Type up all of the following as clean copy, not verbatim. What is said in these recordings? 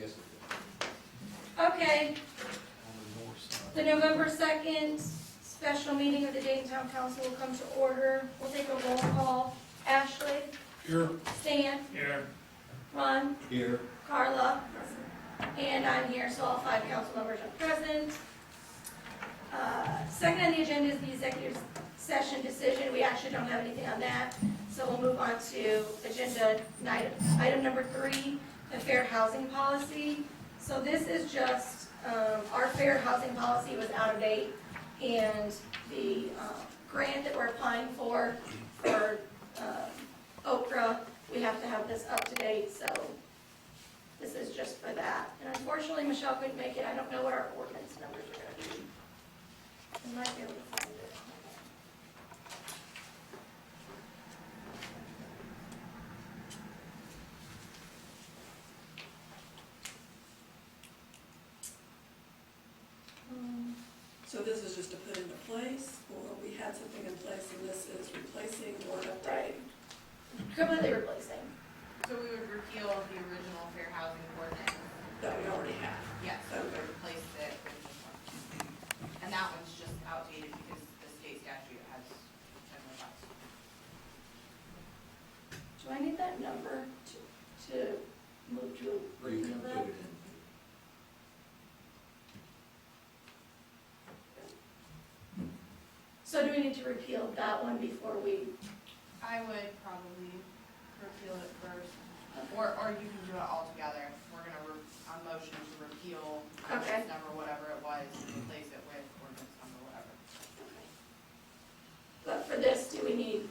Yes. Okay, On the north side. the November 2nd special meeting of the Dayton Town Council will come to order. We'll take a roll call. Ashley? Here. Stan? Here. Ron? Here. Carla? And I'm here, so all 5 council members are present. Second on the agenda is the executive session decision. We actually don't have anything on that, so we'll move on to agenda item number 3, the fair housing policy. So this is just, our fair housing policy was out of date, and the grant that we're applying for Okra, we have to have this up to date, so this is just for that. And unfortunately, Michelle couldn't make it. I don't know what our ordinance numbers are going to be. I might be able to find it. So this is just to put into place, or we had something in place and this is replacing or updating? Completely replacing. So we would repeal the original fair housing ordinance. That we already have? Yes, so we Okay. replaced it with this one. And that one's just outdated because the state statute has been revised. Do I need that number to move to You repeal can that? put it in. So do we need to repeal that one before we? I would probably repeal it first, or you can do it all together. We're gonna, on motion to repeal Okay. ordinance number, whatever it was, and replace it with ordinance number, whatever. But for this, do we need,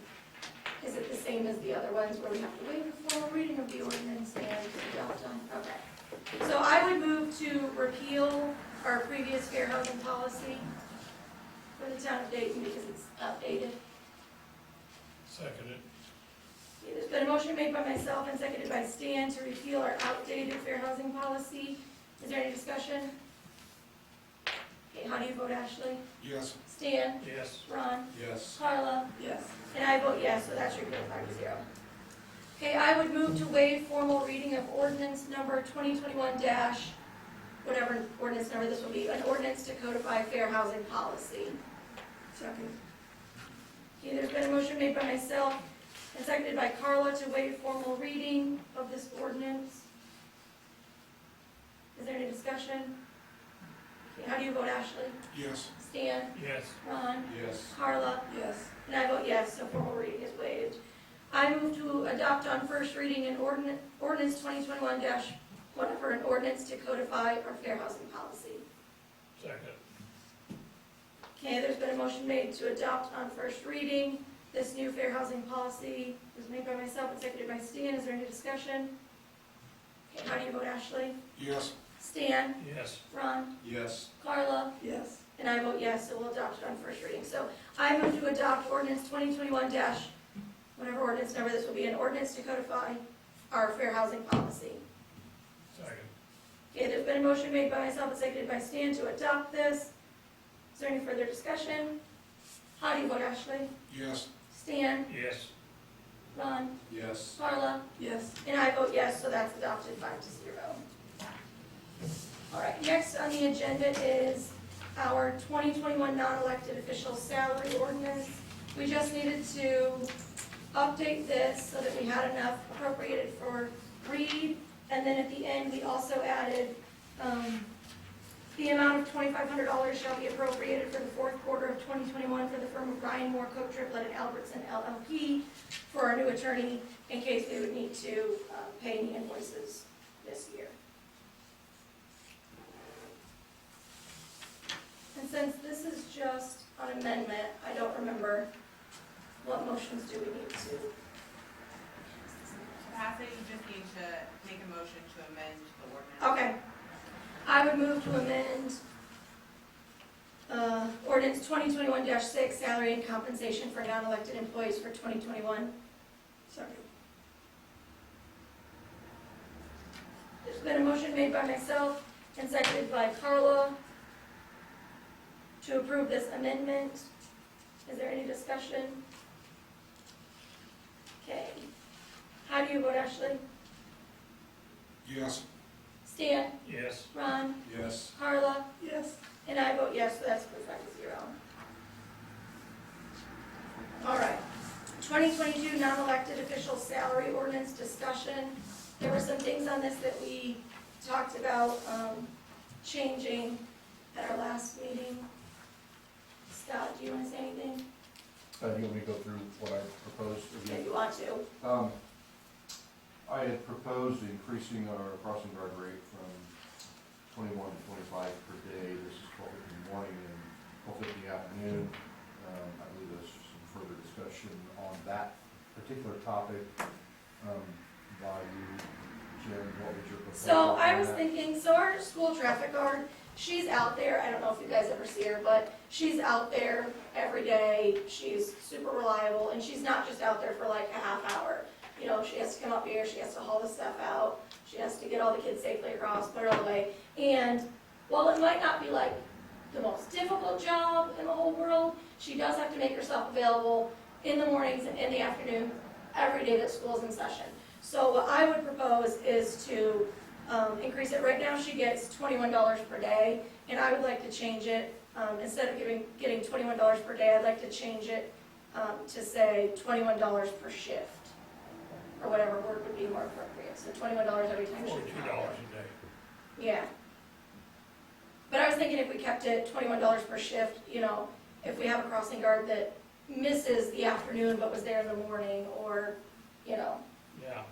is it the same as the other ones where we have to waive the formal reading of the ordinance and adopt on? Okay. So I would move to repeal our previous fair housing policy for the town of Dayton because it's outdated. Second it. Okay, there's been a motion made by myself and seconded by Stan to repeal our outdated fair housing policy. Is there any discussion? Okay, how do you vote, Ashley? Yes. Stan? Yes. Ron? Yes. Carla? Yes. And I vote yes, so that's repealed 5-0. Okay, I would move to waive formal reading of ordinance number 2021 dash, whatever ordinance number this will be, an ordinance to codify fair housing policy. Second? Okay, there's been a motion made by myself and seconded by Carla to waive formal reading of this ordinance. Is there any discussion? Okay, how do you vote, Ashley? Yes. Stan? Yes. Ron? Yes. Carla? Yes. And I vote yes, so formal reading is waived. I move to adopt on first reading an ordinance 2021 dash, whatever, an ordinance to codify our fair housing policy. Second. Okay, there's been a motion made to adopt on first reading this new fair housing policy. It was made by myself and seconded by Stan. Is there any discussion? Okay, how do you vote, Ashley? Yes. Stan? Yes. Ron? Yes. Carla? Yes. And I vote yes, so we'll adopt it on first reading. So I move to adopt ordinance 2021 dash, whatever ordinance number this will be, an ordinance to codify our fair housing policy. Second. Okay, there's been a motion made by myself and seconded by Stan to adopt this. Is there any further discussion? How do you vote, Ashley? Yes. Stan? Yes. Ron? Yes. Carla? Yes. And I vote yes, so that's adopted 5-0. All right, next on the agenda is our 2021 non-elected official salary ordinance. We just needed to update this so that we had enough appropriated for Reed, and then at the end, we also added the amount of $2,500 shall be appropriated for the fourth quarter of 2021 for the firm of Ryan Moore, Coat Triplett, and Albertson LLP for our new attorney in case we would need to pay any invoices this year. And since this is just an amendment, I don't remember what motions do we need to. To pass it, you just need to make a motion to amend the ordinance. Okay. I would move to amend ordinance 2021-6, salary and compensation for non-elected employees for 2021. Second? There's been a motion made by myself and seconded by Carla to approve this amendment. Is there any discussion? Okay. How do you vote, Ashley? Yes. Stan, Yes. Ron, Yes. Carla, Yes. and I vote yes, so that's approved 5-0. All right, 2022 non-elected official salary ordinance discussion. There were some things on this that we talked about changing at our last meeting. Scott, do you want to say anything? Do you want me to go through what I proposed If again? you want to. I had proposed increasing our crossing guard rate from 21 to 25 per day. This is 12 in the morning and 12 in the afternoon. I believe there's some further discussion on that particular topic. By you, Jen, what was your proposal? So I on was that? thinking, so our school traffic guard, she's out there, I don't know if you guys ever see her, but she's out there every day. She's super reliable, and she's not just out there for like a half hour. You know, she has to come up here, she has to haul the stuff out, she has to get all the kids safely across, put her all the way. And while it might not be like the most difficult job in the whole world, she does have to make herself available in the mornings and in the afternoon, every day that school's in session. So what I would propose is to increase it. Right now, she gets $21 per day, and I would like to change it, instead of getting $21 per day, I'd like to change it to say $21 per shift, or whatever word would be more appropriate. So $21 every time she $42 comes out. a day. Yeah. But I was thinking if we kept it $21 per shift, you know, if we have a crossing guard that misses the afternoon but was there in the morning, or, you know, Yeah.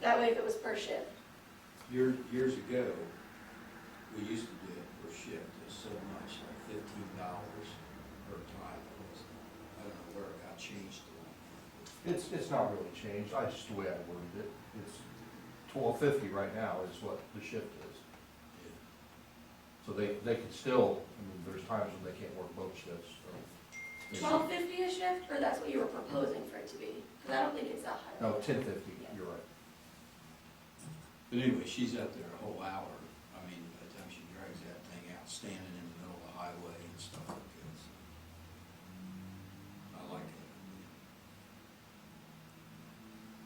that way if it was per shift. Years ago, we used to do it per shift, it's so much, like $15 per time. I don't know where it got changed to. It's not really changed, just the way I worded it. It's $12.50 right now is what the shift is. So they can still, I mean, there's times when they can't work both shifts, so. $12.50 a shift, or that's what you were proposing for it to be? Because I don't think it's that high. No, $10.50, you're right. But anyway, she's out there a whole hour. I mean, by the time she drags that thing out, standing in the middle of the highway and stuff like that. I like it.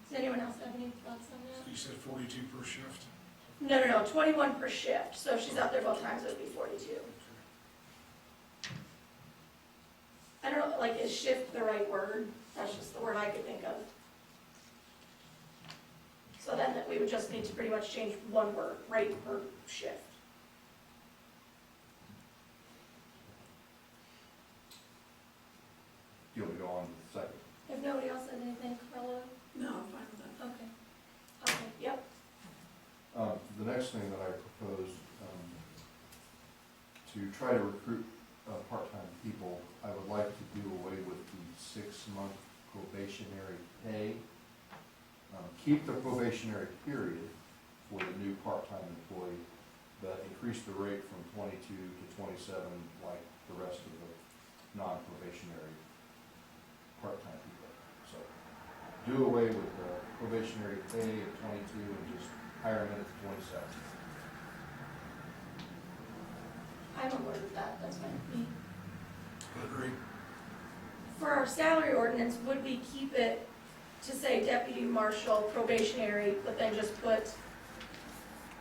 Does anyone else have any thoughts on that? You said 42 per shift? No, 21 per shift. So if she's out there both times, it would be 42. I don't know, like, is shift the right word? That's just the word I could think of. So then that we would just need to pretty much change one word, rate per shift. You want me to go on to the second? If nobody else has anything, Carla? No, I'm fine with that. Okay. Okay, yep. The next thing that I proposed, to try to recruit part-time people, I would like to do away with the 6-month probationary pay. Keep the probationary period for the new part-time employee, but increase the rate from 22 to 27 like the rest of the non-probationary part-time people. So do away with the probationary pay at 22 and just hire them in at 27. I'm on board with that, that's fine with me. Agreed. For our salary ordinance, would we keep it to say deputy marshal probationary, but then just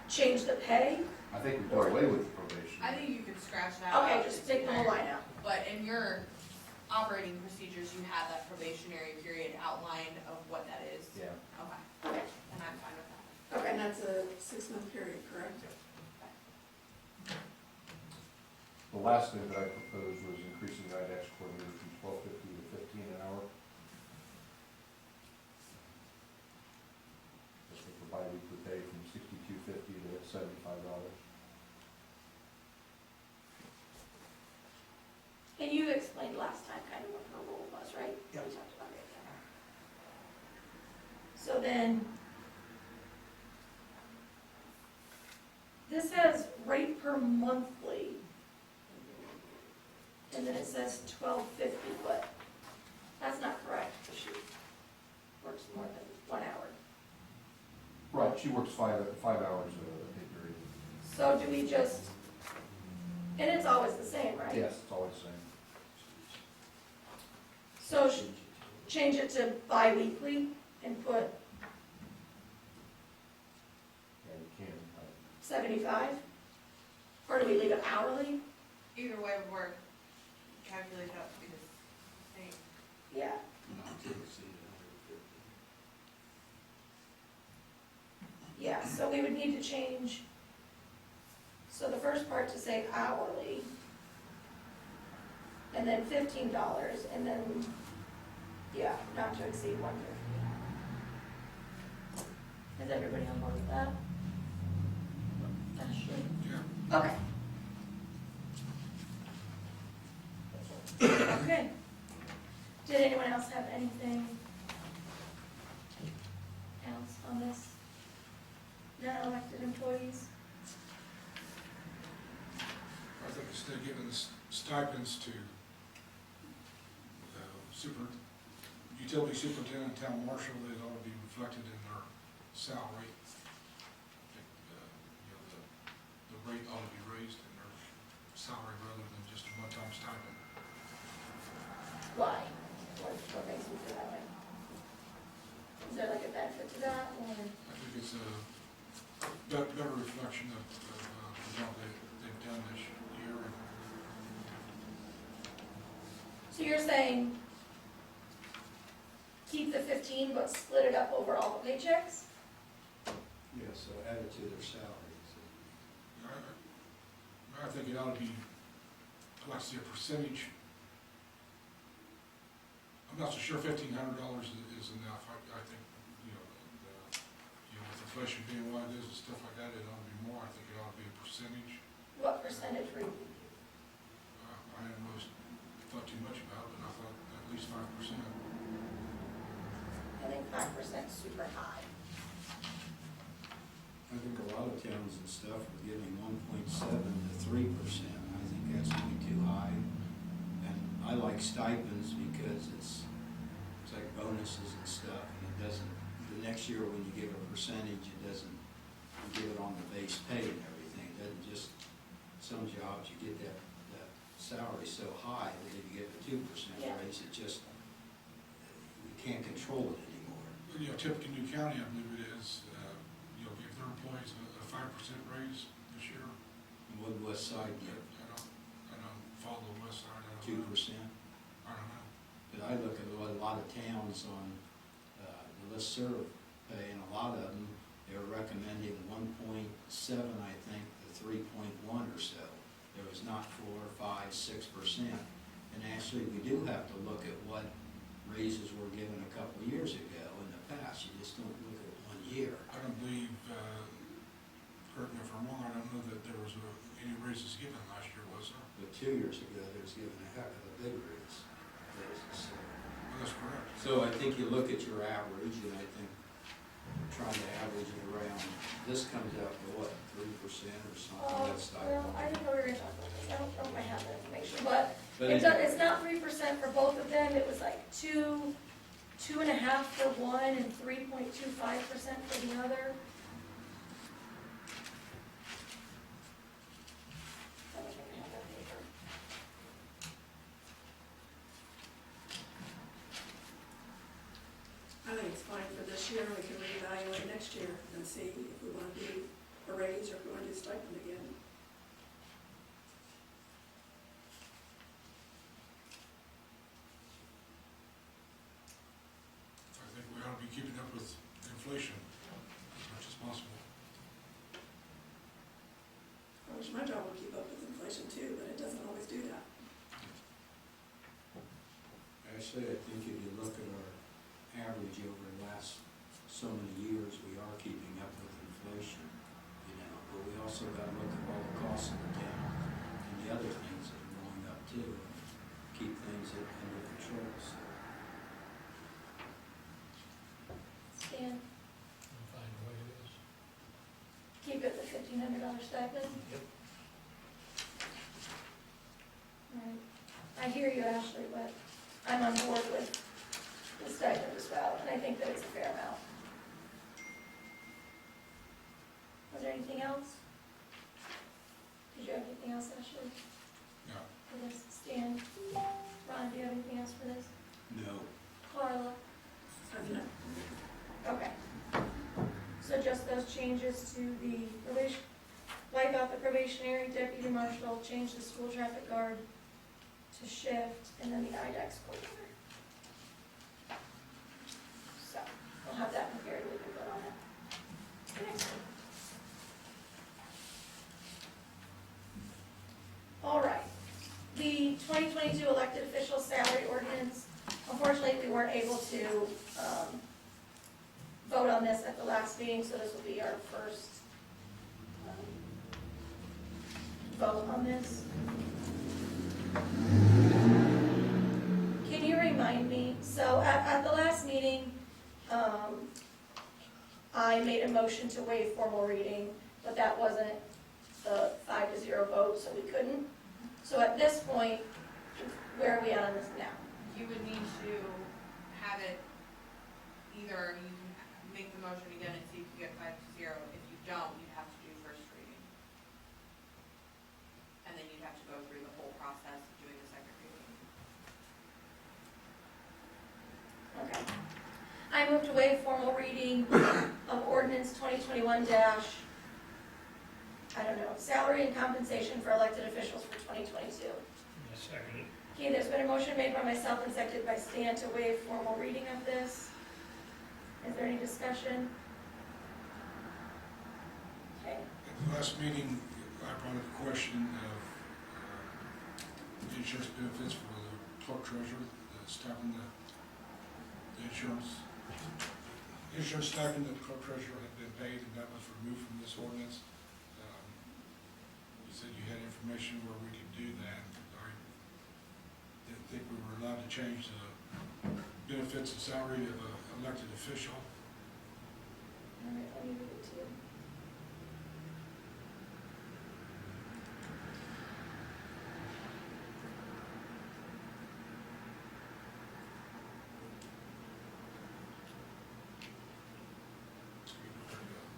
change the pay? I think we do away with the probation. I think you could scratch that out. Okay, just take the whole line out. But in your operating procedures, you have that probationary period outline of what that is. Yeah. Okay, Okay, and I'm fine with that. okay. And that's a 6-month period, correct? The last thing that I proposed was increasing the IDEX coordinator from $12.50 to $15 an hour. This was for bi-weekly pay from $62.50 to $75. And you explained last time kind of what her role was, right? Yep. We talked about it. So then, this says rate per monthly, and then it says $12.50, but that's not correct, because she works more than 1 hour. Right, she works 5 hours a pay period. So do we just, and it's always the same, right? Yes, it's always the same. So change it to bi-weekly and put Yeah, you can. 75? Or do we leave it hourly? Either way would work, calculate it up to be the same. Yeah, Not to exceed 150. yeah, so we would need to change, so the first part to say hourly, and then $15, and then, yeah, not to exceed 150. Is everybody on board with that? Ashley? Yeah. Okay. Okay. Did anyone else have anything else on this? Non-elected employees? I think instead of giving the stipends to utility superintendent, town marshal, they ought to be reflected in their salary. I think, the rate ought to be raised in their salary rather than just a one-time stipend. Why? What makes you feel that way? Is there like a benefit to that, or? I think it's a better reflection of the job they've done this year. So you're saying keep the 15, but split it up over all the paychecks? Yeah, so add it to their salaries. I think it ought to be, I'd like to see a percentage. I'm not so sure $1,500 is enough. I think, with inflation being what it is and stuff like that, it ought to be more. I think it ought to be a percentage. What percentage were you? I hadn't really thought too much about it, but I thought at least 5%. I think 5% is super high. I think a lot of towns and stuff are giving 1.7 to 3%. I think that's way too high. And I like stipends because it's like bonuses and stuff, and it doesn't, the next year when you give a percentage, it doesn't, you give it on the base pay and everything. It doesn't just, some jobs you get that salary so high that if you get a 2% Yeah. raise, it just, you can't control it anymore. Typically New County, I believe it is, give their employees a 5% raise this year. And what West Side get? I don't follow the west side. I don't 2%? know. I don't know. But I look at what a lot of towns on the listserv pay, and a lot of them, they're recommending 1.7, I think, to 3.1 or so. There was not 4, 5, 6%. And actually, we do have to look at what raises were given a couple of years ago in the past. You just don't look at 1 year. I don't believe, correct me if I'm wrong, I don't know that there was any raises given last year, was there? But 2 years ago, there was given a heck of a big raise. So, Well, that's correct. so I think you look at your average, and I think trying to average it around, this comes out to what, 3% or something? That's Well, I didn't know we were gonna talk about this. I don't know if I have that information, but But it's not 3% for both of them. It was like 2.5 for one and 3.25% for the other. I don't think I have that paper. I think it's fine for this year, we can reevaluate next year and see if we want to do a raise or if we want to do stipend again. I think we ought to be keeping up with inflation as much as possible. I wish my job would keep up with inflation too, but it doesn't always do that. Actually, I think if you look at our average over the last so many years, we are keeping up with inflation, but we also gotta look at all the costs of the town and the other things that are going up too, and keep things under control, so. Stan, I'm fine the way it is. keep it the $1,500 stipend? Yep. Right. I hear you, Ashley, but I'm on board with the stipend as well, and I think that it's a fair amount. Was there anything else? Did you have anything else, Ashley, Yeah. for this? Stan? Ron, do you have anything else for this? No. Carla? No. Okay. So just those changes to the probationary deputy marshal, change the school traffic guard to shift, and then the IDEX coordinator. So, we'll have that prepared, we can vote on it. Okay. All right, the 2022 elected official salary ordinance, unfortunately, we weren't able to vote on this at the last meeting, so this will be our first vote on this. Can you remind me, so at the last meeting, I made a motion to waive formal reading, but that wasn't the 5-0 vote, so we couldn't. So at this point, where are we at on this now? You would need to have it, either you can make the motion again and see if you get 5-0. If you don't, you'd have to do first reading. And then you'd have to go through the whole process of doing the second reading. Okay. I move to waive formal reading of ordinance 2021 salary and compensation for elected officials for 2022. I second it. Okay, there's been a motion made by myself and seconded by Stan to waive formal reading of this. Is there any discussion? Okay. At the last meeting, I brought up the question of insurance benefits for the clerk treasurer, the stipend, the insurance stipend that the clerk treasurer had been paid, and that was removed from this ordinance. You said you had information where we could do that. I didn't think we were allowed to change the benefits and salary of an elected official. All right, let me read it to you.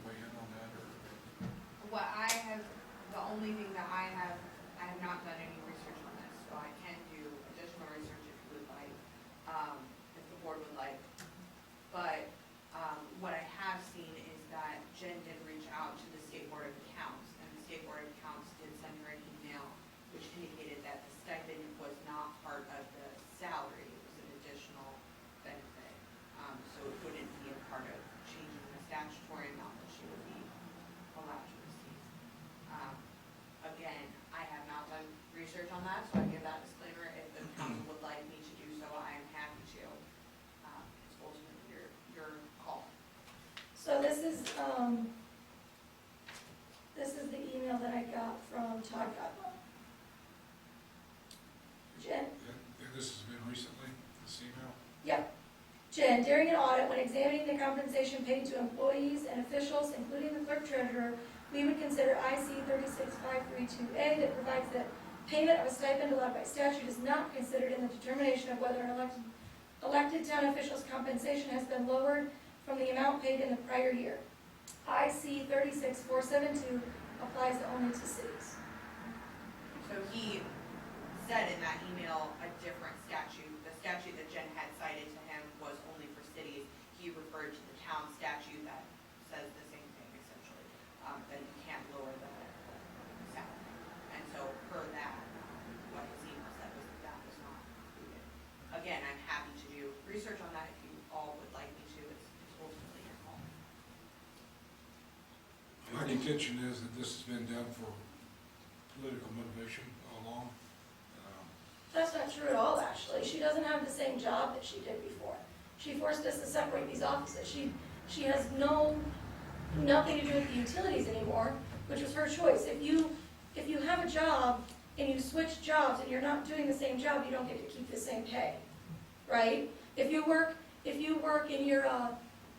Weigh in on that, or? What I have, the only thing that I have not done any research on this, so I can do additional research if you would like, if the board would like. But, what I have seen is that Jen did reach out to the State Board of Accounts, and the State Board of Accounts did send her an email which indicated that the stipend was not part of the salary, it was an additional benefit. So it wouldn't be a part of changing the statutory amount that she would be allowed to receive. Again, I have not done research on that, so I give that disclaimer. If the council would like me to do so, I am happy to. It's ultimately your call. So this is the email that I got from Todd Gutlow. Jen? And this has been recently, this email? Yep. Jen, during an audit, when examining the compensation paid to employees and officials, including the clerk treasurer, we would consider IC 36532A that provides that payment of a stipend allowed by statute is not considered in the determination of whether an elected town official's compensation has been lowered from the amount paid in the prior year. IC 36472 applies only to cities. So he said in that email a different statute. The statute that Jen had cited to him was only for cities. He referred to the town statute that says the same thing essentially, that you can't lower the salary. And so per that, what his email said was that was not included. Again, I'm happy to do research on that if you all would like me to. It's ultimately your call. My contention is that this has been done for political motivation all along. That's not true at all, actually. She doesn't have the same job that she did before. She forced us to separate these offices. She has nothing to do with the utilities anymore, which was her choice. If you have a job and you switch jobs and you're not doing the same job, you don't get to keep the same pay, right? If you work and you're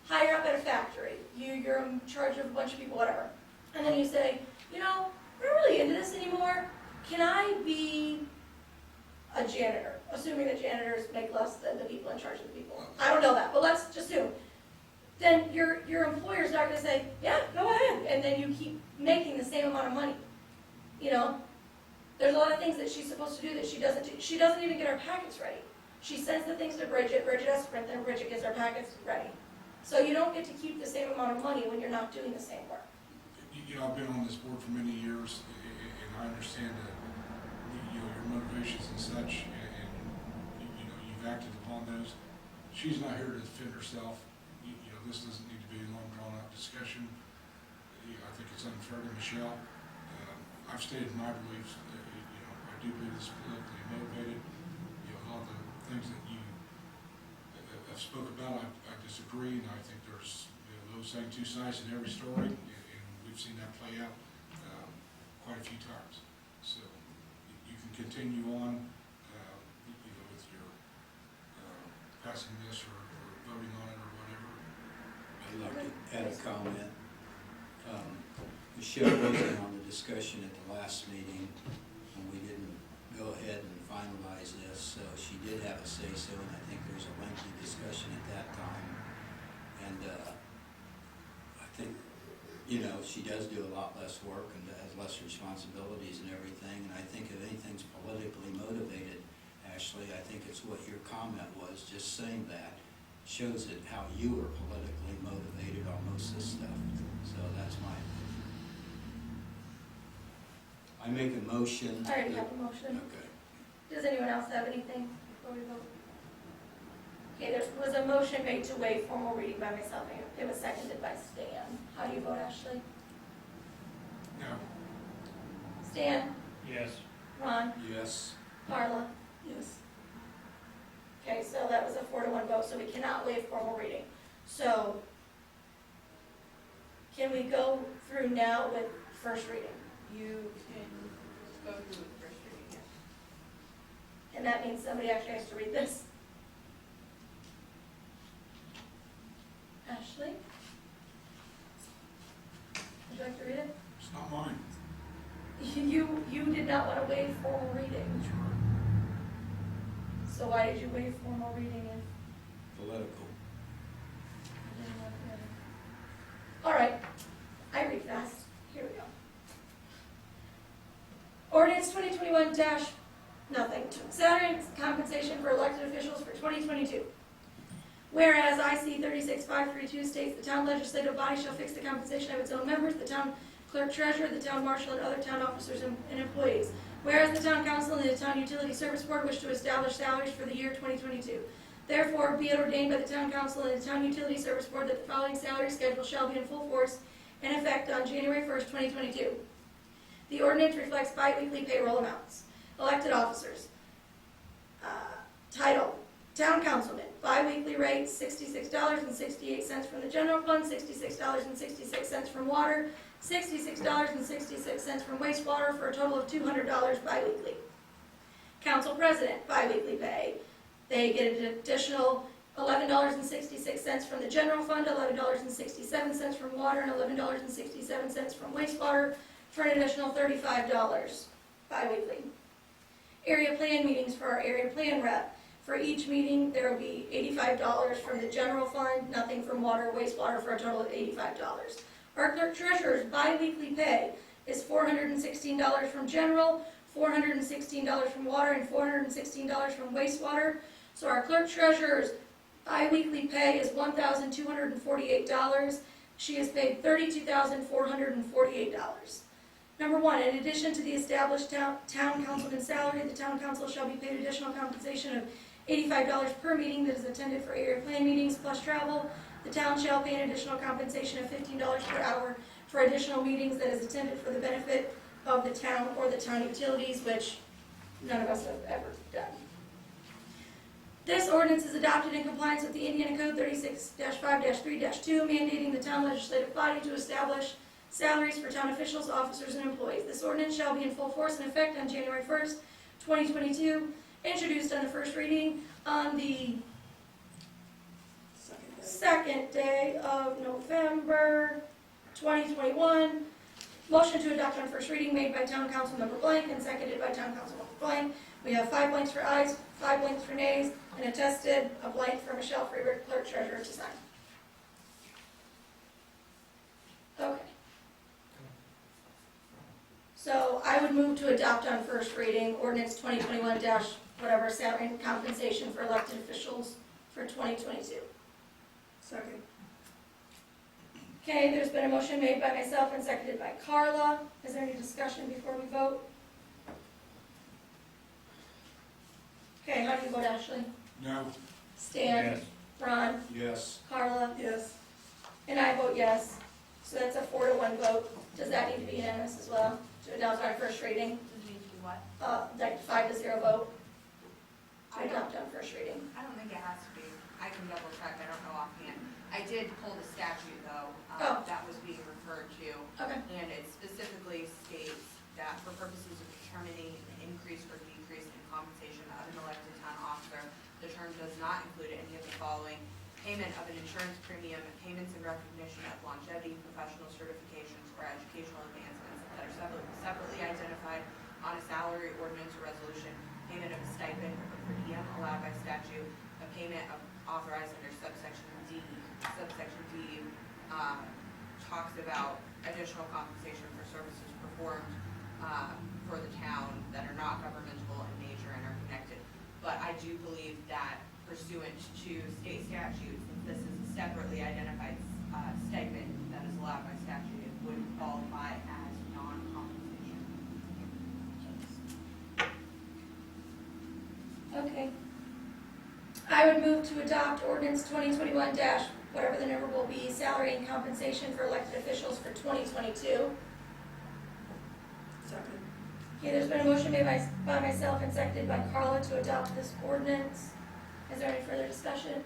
higher up at a factory, you're in charge of a bunch of people, whatever, and then you say, you know, we're not really into this anymore. Can I be a janitor, assuming that janitors make less than the people in charge of the people? I don't know that, but let's just assume. Then your employer's not gonna say, yeah, go ahead, and then you keep making the same amount of money. You know? There's a lot of things that she's supposed to do that she doesn't do. She doesn't even get our packets ready. She sends the things to Bridget has to print them, Bridget gets our packets ready. So you don't get to keep the same amount of money when you're not doing the same work. You know, I've been on this board for many years, I understand that, you know, your motivations and such, and, you know, you've acted upon those. She's not here to defend herself. You know, this doesn't need to be a long, drawn-out discussion. You know, I think it's unfair to Michelle. I've stated my beliefs, you know, I do believe it's politically motivated. You know, a lot of the things that you have spoke about, I disagree, and I think there's, you know, those saying two sides in every story, and we've seen that play out quite a few times. So you can continue on, you know, with your passing this or voting on it or whatever. I'd like to add a comment. Michelle wasn't on the discussion at the last meeting, and we didn't go ahead and finalize this, so she did have a say-so, and I think there was a lengthy discussion at that time. And I think, you know, she does do a lot less work and has less responsibilities and everything, and I think if anything's politically motivated, Ashley, I think it's what your comment was, just saying that shows it how you are politically motivated on most of this stuff. So that's my opinion. I make a motion. I already have a motion. Okay. Does anyone else have anything before we vote? Okay, there was a motion made to waive formal reading by myself, and it was seconded by Stan. How do you vote, Ashley? No. Stan? Yes. Ron? Yes. Marla? Yes. Okay, so that was a 4-1 vote, so we cannot waive formal reading. So, can we go through now with first reading? You can go through the first reading, yes. And that means somebody actually has to read this? Ashley? Would you like to read it? It's not mine. You did not want to waive formal reading. That's right. So why did you waive formal reading if Political. you didn't want to? All right, I read fast. Here we go. Ordinance 2021 nothing. Salary and compensation for elected officials for 2022. Whereas IC 36532 states the town legislative body shall fix the compensation of its own members, the town clerk treasurer, the town marshal, and other town officers and employees. Whereas the town council and the town utility service board wish to establish salaries for the year 2022. Therefore, be it ordained by the town council and the town utility service board that the following salary schedule shall be in full force and effect on January 1st, 2022. The ordinance reflects bi-weekly payroll amounts. Elected officers. Title, town councilman, bi-weekly rate $66.68 from the general fund, $66.66 from water, $66.66 from wastewater, for a total of $200 bi-weekly. Council president, bi-weekly pay. They get an additional $11.66 from the general fund, $11.67 from water, and $11.67 from wastewater, for an additional $35 bi-weekly. Area plan meetings for our area plan rep. For each meeting, there will be $85 from the general fund, nothing from water, wastewater, for a total of $85. Our clerk treasurer's bi-weekly pay is $416 from general, $416 from water, and $416 from wastewater. So our clerk treasurer's bi-weekly pay is $1,248. She is paid $32,448. Number one, in addition to the established town councilman's salary, the town council shall be paid additional compensation of $85 per meeting that is attended for area plan meetings plus travel. The town shall pay an additional compensation of $15 per hour for additional meetings that is attended for the benefit of the town or the town utilities, which none of us have ever done. This ordinance is adopted in compliance with the Indiana Code 36-5-3-2, mandating the town legislative body to establish salaries for town officials, officers, and employees. This ordinance shall be in full force and effect on January 1st, 2022, introduced on the first reading on the second day of November 2021. Motion to adopt on first reading made by Town Council Member Blank and seconded by Town Council Member Blank. We have 5 blanks for ayes, 5 blanks for nays, and attested a blank for Michelle Freeberg, Clerk Treasurer, to sign. Okay. So I would move to adopt on first reading ordinance 2021 whatever salary and compensation for elected officials for 2022. Second. Okay, there's been a motion made by myself and seconded by Carla. Is there any discussion before we vote? Okay, how do you vote, Ashley? No, Stan? Ron? Yes. Carla? Yes, And I vote yes. So that's a 4-1 vote. Does that need to be unanimous as well, to adopt on first reading? Does it need to be what? Like 5-0 vote to I don't, adopt on first reading? I don't think it has to be. I can double check, I don't know offhand. I did pull the statute though, Oh. that was being referred to. Okay. And it specifically states that for purposes of determining an increase or decrease in compensation of an elected town officer, the term does not include any of the following: payment of an insurance premium, payments in recognition of longevity, professional certifications, or educational advancements that are separately identified on a salary ordinance or resolution, payment of a stipend or per diem allowed by statute, a payment of authorized under subsection D. Subsection D talks about additional compensation for services performed for the town that are not governmental in nature and are connected. But I do believe that pursuant to state statutes, since this is a separately identified stipend that is allowed by statute, it would qualify as non-compensation. Okay. I would move to adopt ordinance 2021 dash, whatever the number will be, salary and compensation for elected officials for 2022. second. Okay, there's been a motion made by myself and seconded by Carla to adopt this ordinance. Is there any further discussion?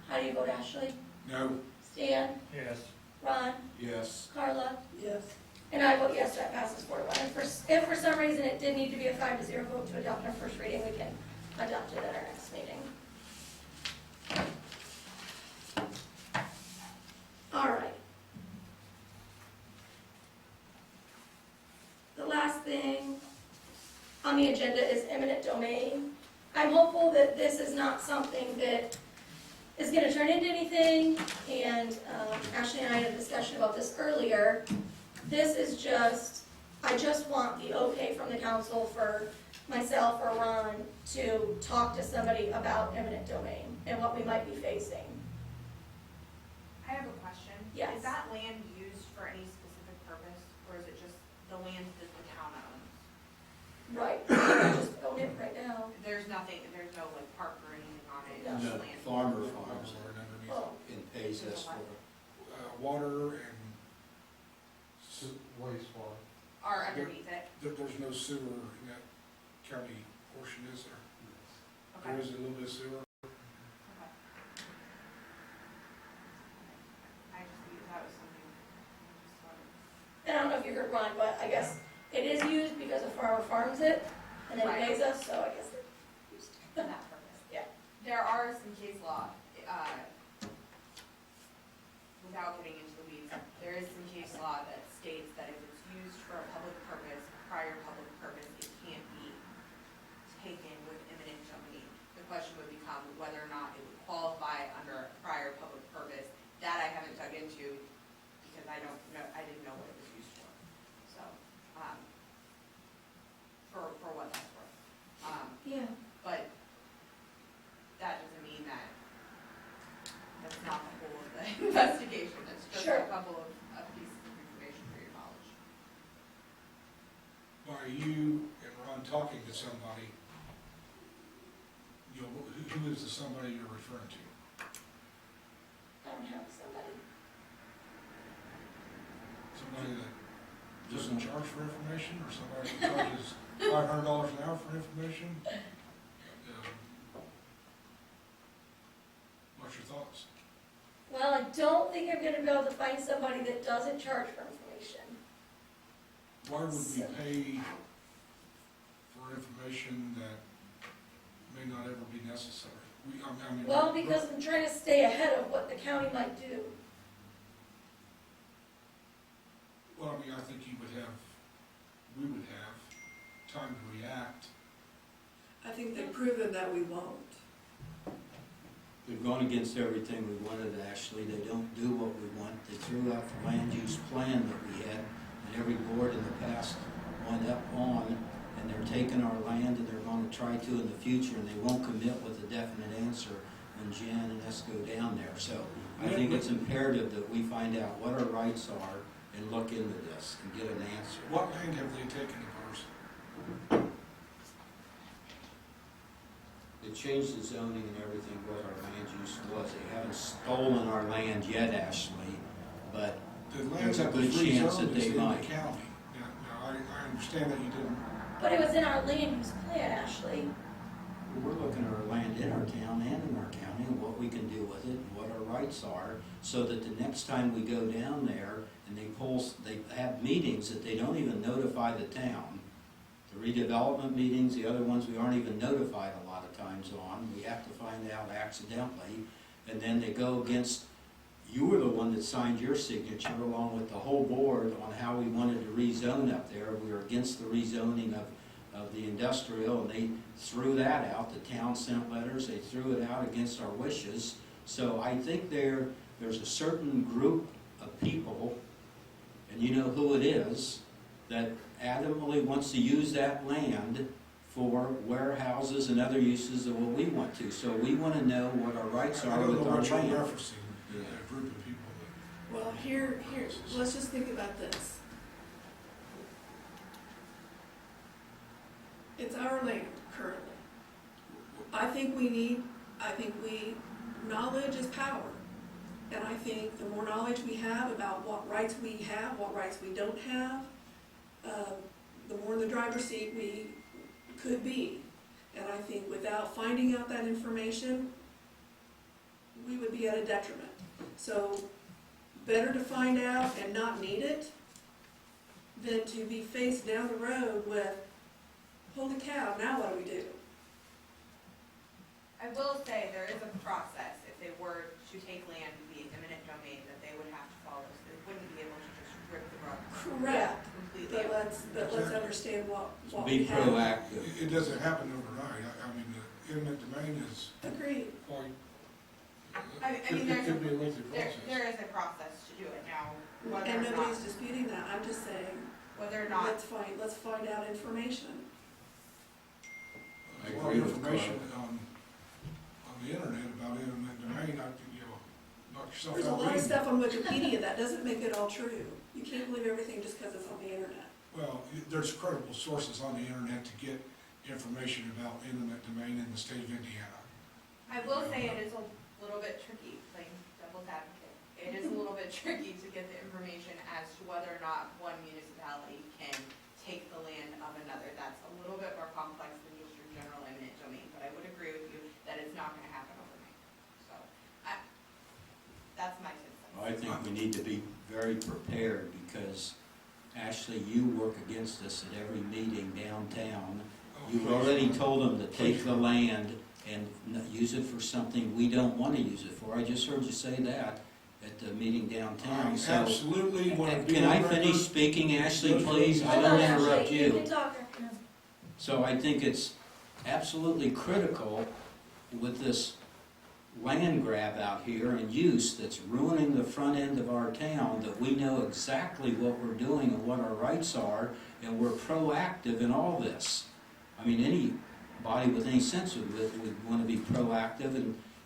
How do you vote, Ashley? no, Stan? Yes. Ron? Yes. Carla? Yes, And I vote yes, that passes 4-1. And if for some reason it did need to be a 5-0 vote to adopt on first reading, we can adopt it at our next meeting. All right. The last thing on the agenda is eminent domain. I'm hopeful that this is not something that is gonna turn into anything, and Ashley and I had a discussion about this earlier. This is just, I just want the okay from the council for myself or Ron to talk to somebody about eminent domain and what we might be facing. I have a question. Yes. Is that land used for any specific purpose, or is it just the land that the town owns? Right, I just own it right now. There's nothing, there's no like park or anything on it, No. it's just No, land. farmer farms or underneath, Oh, and pays us for water and Wastewater. Or underneath it, there's no sewer in that county portion, is there? okay. There is a little bit of sewer. Okay. I just, that was something, I just thought of. and I don't know if you heard Ron, but I guess it is used because a farmer farms it, and then he Right. pays us, so I guess it's used. For that purpose. Yeah. There are some case law, without getting into the weeds, there is some case law that states that if it's used for a public purpose, prior public purpose, it can't be taken with eminent domain. The question would become whether or not it would qualify under a prior public purpose. That I haven't dug into because I don't know, I didn't know what it was used for. So, for what that's worth. Yeah. But that doesn't mean that that's not the whole of the investigation, that's just Sure. a couple of pieces of information for your knowledge. By you and Ron talking to somebody, you know, who is the somebody you're referring to? I don't have somebody. Somebody that doesn't charge for information, or somebody that charges $500 an hour for information? What's your thoughts? Well, I don't think I'm gonna be able to find somebody that doesn't charge for information. Why would we pay for information that may not ever be necessary? I mean, Well, because I'm trying to stay ahead of what the county might do. Well, I mean, I think we would have time to react. I think they've proven that we won't. They've gone against everything we wanted, actually. They don't do what we want. They threw out the land use plan that we had, and every board in the past went up on, and they're taking our land, and they're gonna try to in the future, and they won't commit with a definite answer when Jen and us go down there. So I think it's imperative that we find out what our rights are and look into this and get an answer. What land have they taken of ours? They changed the zoning and everything, what our land use was. They haven't stolen our land yet, Ashley, but The land there's a that was good chance rezoned that is they in the might. county. Now, I understand that you didn't, But it was in our land use plan, Ashley. We're looking at our land in our town and in our county and what we can do with it and what our rights are, so that the next time we go down there and they have meetings that they don't even notify the town. The redevelopment meetings, the other ones we aren't even notified a lot of times on, we have to find out accidentally, and then they go against, you were the one that signed your signature along with the whole board on how we wanted to rezone up there. We were against the rezoning of the industrial, and they threw that out. The town sent letters, they threw it out against our wishes. So I think there's a certain group of people, and you know who it is, that adamantly wants to use that land for warehouses and other uses of what we want to. So we want to know what our rights I are don't know with our what you're land. referencing, Yeah. a group of people that. Well, here, let's just think about this. It's our land currently. I think knowledge is power. And I think the more knowledge we have about what rights we have, what rights we don't have, the more in the driver's seat we could be. And I think without finding out that information, we would be at a detriment. So better to find out and not need it than to be faced down the road with, holy cow, now what do we do? I will say there is a process if they were to take land to be eminent domain that they would have to follow. So they wouldn't be able to just rip the rug Correct. completely. But let's understand what Be we have. proactive. It doesn't happen overnight. I mean, the eminent domain is Agreed. quite, I mean, it could be a lengthy process. there is a process to do it now, whether And or not, nobody's disputing that. I'm just saying, whether or not, let's find out information. I There's a lot agree of with information Carl. on the internet about eminent domain. I think, knock yourself There's a out lot of reading. stuff on Wikipedia that doesn't make it all true. You can't believe everything just because it's on the internet. Well, there's credible sources on the internet to get information about eminent domain in the state of Indiana. I will say it is a little bit tricky, playing devil's advocate. It is a little bit tricky to get the information as to whether or not one municipality can take the land of another. That's a little bit more complex than just your general eminent domain, but I would agree with you that it's not gonna happen overnight. So, that's my 2 cents. I think we need to be very prepared because, Ashley, you work against us at every meeting downtown. Oh, You've please. already told them to take the land and use it for something we don't want to use it for. I just heard you say that at the meeting downtown, I so. absolutely want to be Can on I record. finish speaking, Ashley, please? I Hold don't on, interrupt Ashley, you you. can talk after him. So I think it's absolutely critical with this land grab out here and use that's ruining the front end of our town, that we know exactly what we're doing and what our rights are, and we're proactive in all this. I mean, anybody with any sense would want to be proactive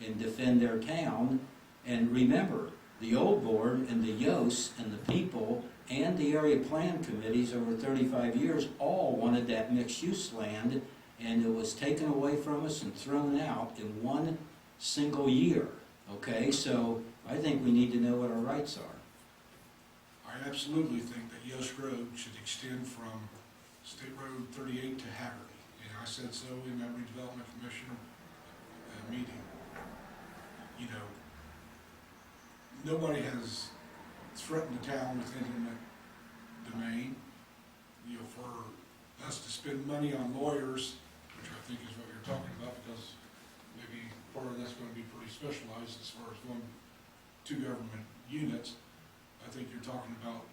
and defend their town. And remember, the old board and the YOS and the people and the area plan committees over 35 years all wanted that mixed-use land, and it was taken away from us and thrown out in one single year, okay? So I think we need to know what our rights are. I absolutely think that Yost Road should extend from State Road 38 to Haggerty. And I said so in that redevelopment commission meeting. You know, nobody has threatened the town with eminent domain. You know, for us to spend money on lawyers, which I think is what you're talking about, because maybe part of that's gonna be pretty specialized as far as going to government units. I think you're talking about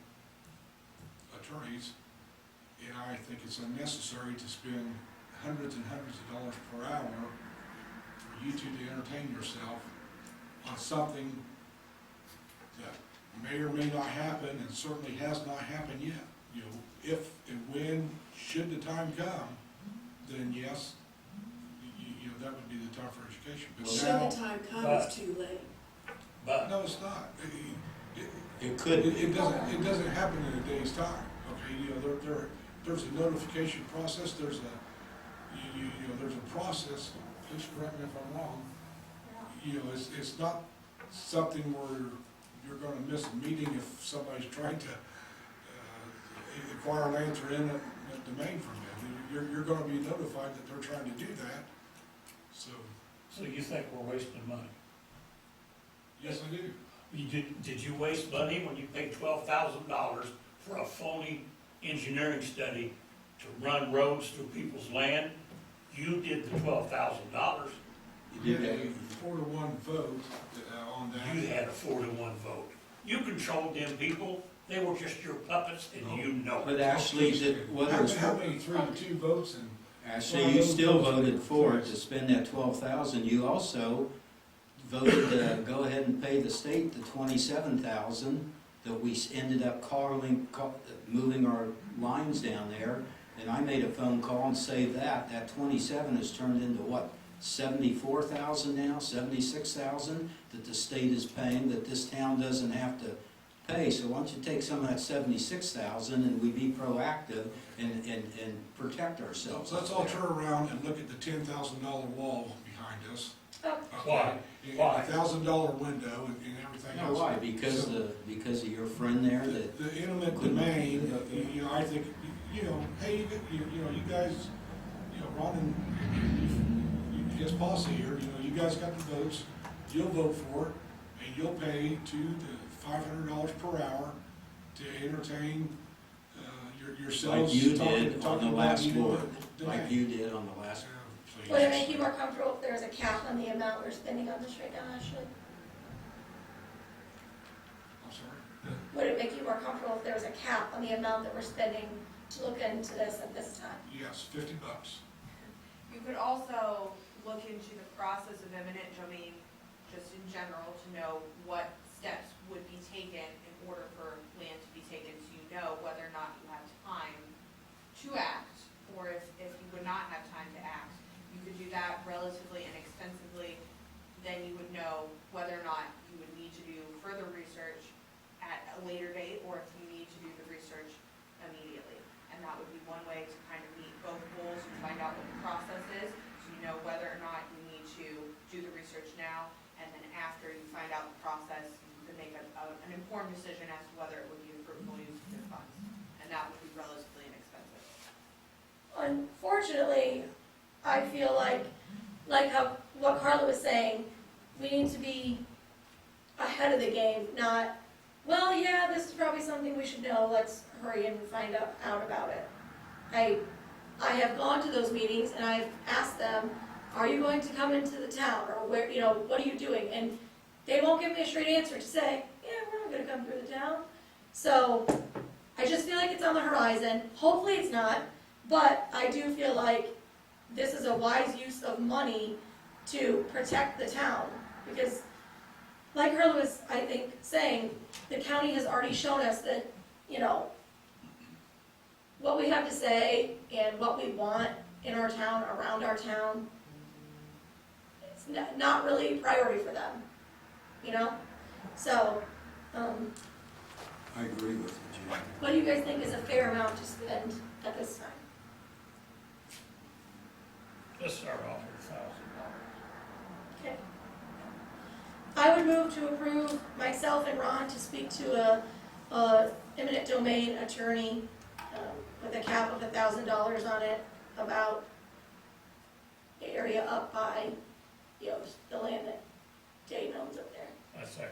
attorneys, and I think it's unnecessary to spend hundreds and hundreds of dollars per hour for you two to entertain yourself on something that may or may not happen, and certainly has not happened yet. You know, if and when, should the time come, then yes, you know, that would be the time for education. But Should now, the time come, but- it's too late. But no, it's not. It could be. It doesn't happen in a day's time, okay? You know, there's a notification process, there's there's a process, please correct me if I'm wrong. You know, it's not something where you're gonna miss a meeting if somebody's trying to acquire an answer in a domain from you. You're gonna be notified that they're trying to do that, so, so you think we're wasting money? yes, I do. Did you waste money when you paid $12,000 for a phony engineering study to run roads through people's land? You did the $12,000. You did had that. a 4-to-1 vote on that. You had a 4-to-1 vote. You controlled them people. They were just your puppets, and you know But it. actually, whether it's, How many 3-to-2 votes and? actually, you still voted for it to spend that 12,000. You also voted to go ahead and pay the state the 27,000 that we ended up moving our lines down there. And I made a phone call and saved that. That 27 has turned into what, 74,000 now, 76,000 that the state is paying, that this town doesn't have to pay. So why don't you take some of that 76,000 and we be proactive and protect ourselves. So let's all turn around and look at the $10,000 wall behind us. Oh, Okay? Why? And Why? a $1,000 window and everything No, else. why? Because of your friend there that, The eminent domain, you know, I think, you know, hey, you know, you guys, you know, Ron and his posse here, you know, you guys got the votes, you'll vote for it, and you'll pay $200 to $500 per hour to entertain yourselves. like you talking- did on talking the about last eminent board, like domain. you did on the last. Please. would it make you more comfortable if there was a cap on the amount we're spending on this right now, Ashley? I'm sorry? Would it make you more comfortable if there was a cap on the amount that we're spending to look into this at this time? Yes, $50. You could also look into the process of eminent domain, just in general, to know what steps would be taken in order for land to be taken, so you know whether or not you have time to act, or if you would not have time to act. You could do that relatively inexpensively, then you would know whether or not you would need to do further research at a later date, or if you need to do the research immediately. And that would be one way to kind of meet both goals and find out what the process is, so you know whether or not you need to do the research now, and then after you find out the process, you can make an informed decision as to whether it would be a fruitful use of your funds. And that would be relatively inexpensive. Unfortunately, I feel like how, what Carla was saying, we need to be ahead of the game, not, well, yeah, this is probably something we should know, let's hurry and find out about it. I have gone to those meetings and I've asked them, are you going to come into the town, or where, you know, what are you doing? And they won't give me a straight answer to say, yeah, we're not gonna come through the town. So, I just feel like it's on the horizon, hopefully it's not, but I do feel like this is a wise use of money to protect the town, because like Hurla was, I think, saying, the county has already shown us that, you know, what we have to say and what we want in our town, around our town, it's not really a priority for them, you know? So, I agree with you, Jim. what do you guys think is a fair amount to spend at this time? Let's start off with $1,000. Okay. I would move to approve myself and Ron to speak to a eminent domain attorney with a cap of $1,000 on it about the area up by, you know, the land that Dayton owns up there. I second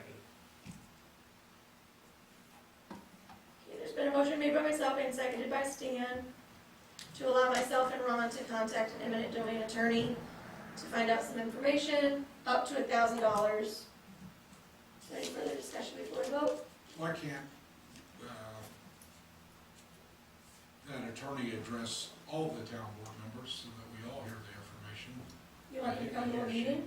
Okay, there's been a motion made by myself and seconded by Stan to allow myself and Ron to contact an eminent domain attorney to find out some information, up to $1,000. Is there any further discussion before we vote? Why can't that attorney address all the town board members so that we all hear the information? You want him to come to a meeting?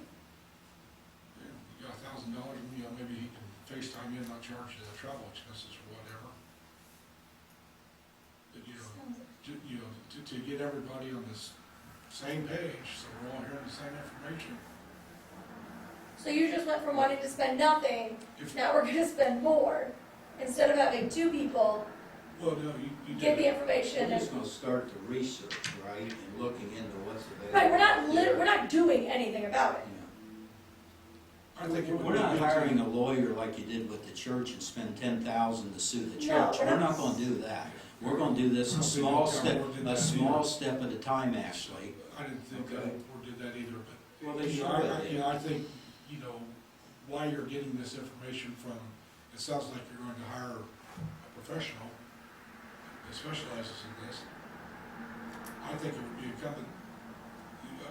Yeah, you got $1,000, you know, maybe he can FaceTime you and not charge the travel expenses or whatever. But, you know, to get everybody on this same page, so we're all hearing the same information. So you just went from wanting to spend nothing, If, now we're gonna spend more, instead of having two people well, no, you get the did, information We're and. just gonna start the research, right, and looking into what's available. Right, we're Yeah. not doing anything about it. I think it would be We're good not to. hiring a lawyer like you did with the church and spend 10,000 to sue the No, church. we're We're not. not gonna do that. We're gonna do this I a don't think small the step, town board did a that small either. step at a time, actually. I didn't think Okay. board did that either, but, Well, they you should know, have. you know, I think, you know, why you're getting this information from, it sounds like you're going to hire a professional that specializes in this. I think it would be incumbent,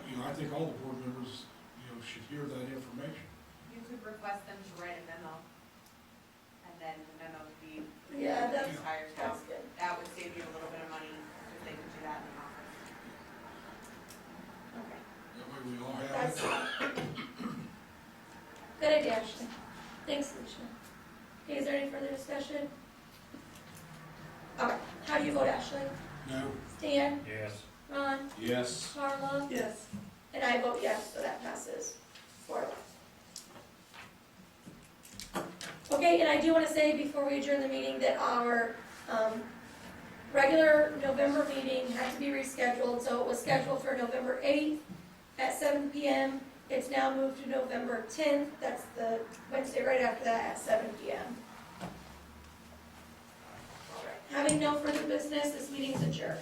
you know, I think all the board members, you know, should hear that information. You could request them to write a memo, and then the memo could be. Yeah, the that's- entire town. That's good. That would save you a little bit of money if they could do that in the office. Okay. That way we all have That's it. good idea, Ashley. Thanks, Alicia. Okay, is there any further discussion? Okay, how do you vote, Ashley? No, Stan, Yes. Ron, Yes. Carla? Yes. And I vote yes, so that passes 4-1. Okay, and I do want to say before we adjourn the meeting that our regular November meeting had to be rescheduled, so it was scheduled for November 8th at 7 PM. It's now moved to November 10th, that's the Wednesday right after that at 7 PM. All right. Having no further business, this meeting is adjourned.